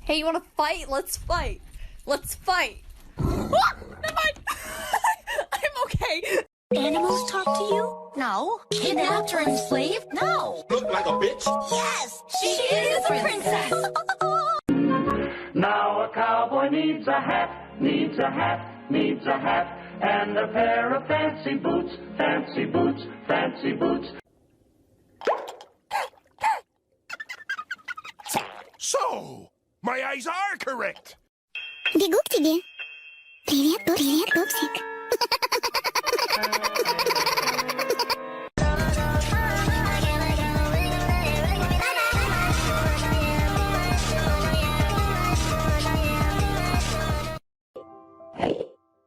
Hey, you wanna fight? Let's fight. Let's fight. Never mind. I'm okay. Animals talk to you? No. Kidnapped or enslaved? No. Look like a bitch? Yes, she is a princess. Now a cowboy needs a hat, needs a hat, needs a hat, and a pair of fancy boots, fancy boots, fancy boots. So, my eyes are correct. Бегу к тебе. Привет, привет, пупсик.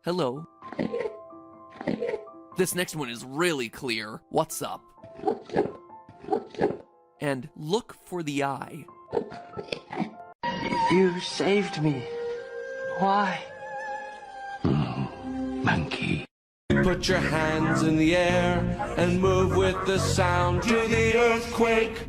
Hello. This next one is really clear. What's up? And look for the eye. You saved me. Why? Monkey. Put your hands in the air and move with the sound to the earthquake.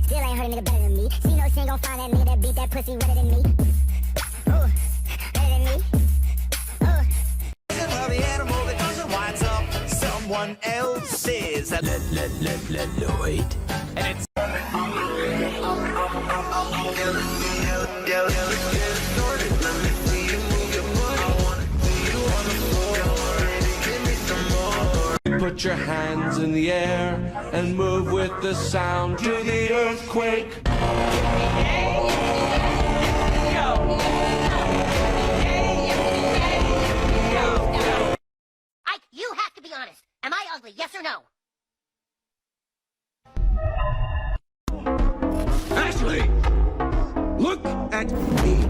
Still ain't heard a nigga better than me. She know she ain't gon' find that nigga that beat that pussy redder than me. Ooh, better than me. Ooh. The animal that doesn't winds up someone else's. Lloyd. And it's Put your hands in the air and move with the sound to the earthquake. You have to be honest. Am I ugly, yes or no? Ashley, look at me.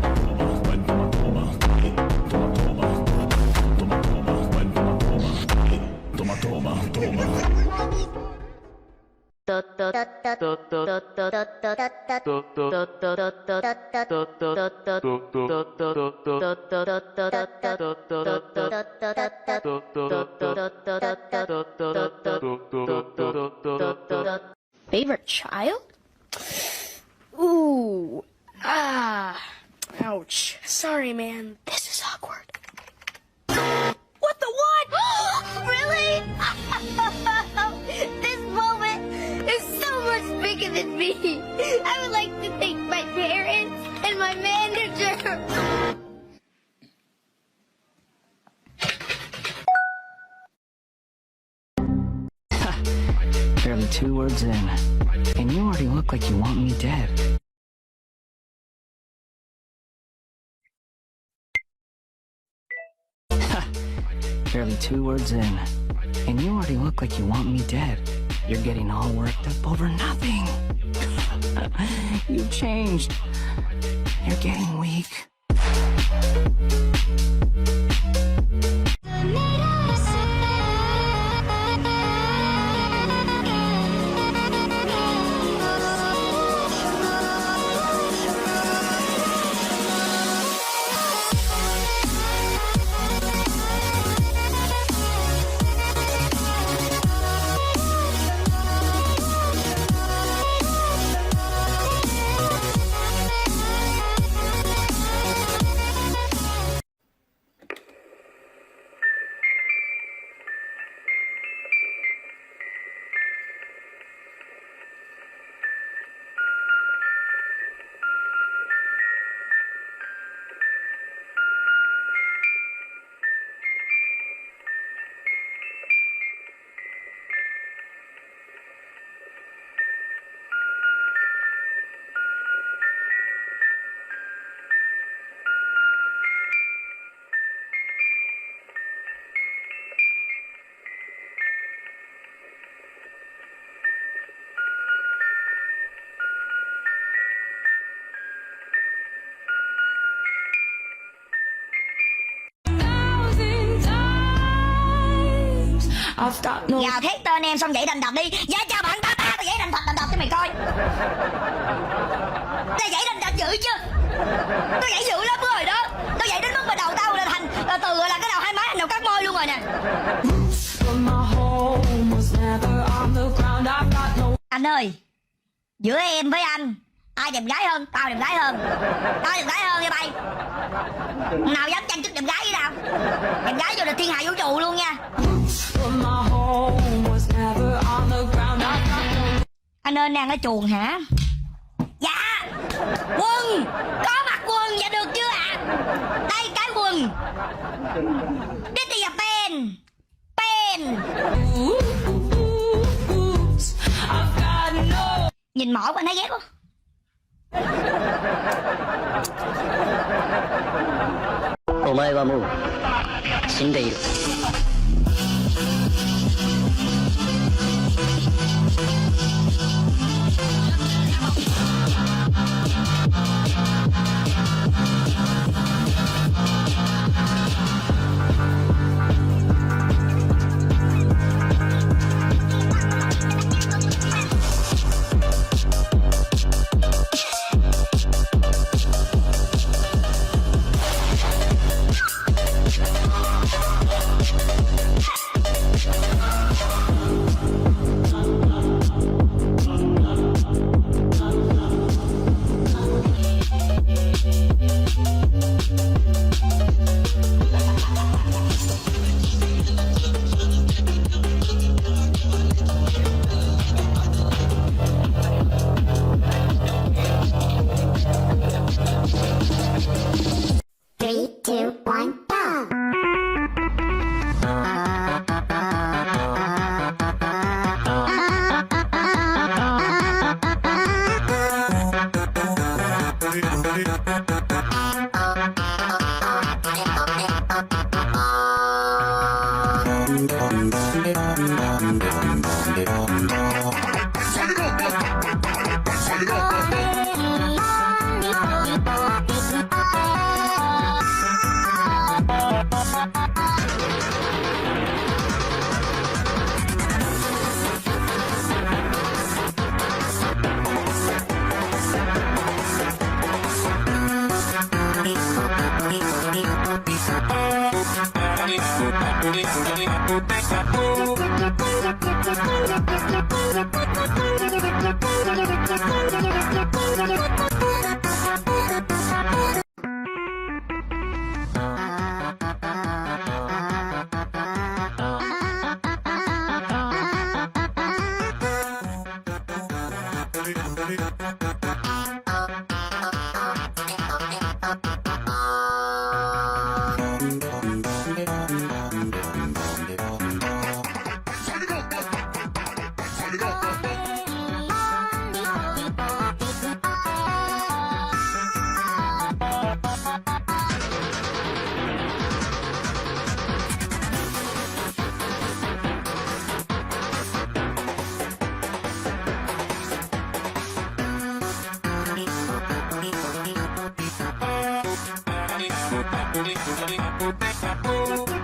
Favorite child? Ooh. Ouch. Sorry, man. This is awkward. What the what? Really? This moment is so much bigger than me. I would like to thank my parents and my manager. Barely 2 words in, and you already look like you want me dead. Barely 2 words in, and you already look like you want me dead. You're getting all worked up over nothing. You've changed. You're getting weak. Gào thét tên em xong dậy thành thật đi. Dạ chào bạn ta, tao dậy thành thật cho mày coi. Tao dậy thành thật dữ chưa? Tao dậy dữ lắm rồi đó. Tao dậy đến mức mà đầu tao là thành từ gọi là cái đầu hai má thành đầu cắt môi luôn rồi nè. Anh ơi, giữa em với anh ai đẹp gái hơn? Tao đẹp gái hơn. Tao đẹp gái hơn nha bay. Nào dám tranh chức đẹp gái với tao? Đẹp gái vô là thiên hạ vũ trụ luôn nha. Anh ơi, đang ở chuồng hả? Dạ. Quần. Có mặc quần, dạ được chưa ạ? Đây cái quần. This is a pen. Pen. Nhìn mỏi quá, anh thấy ghét không? お前はもう死んでいる。3, 2, 1, go! Thank you.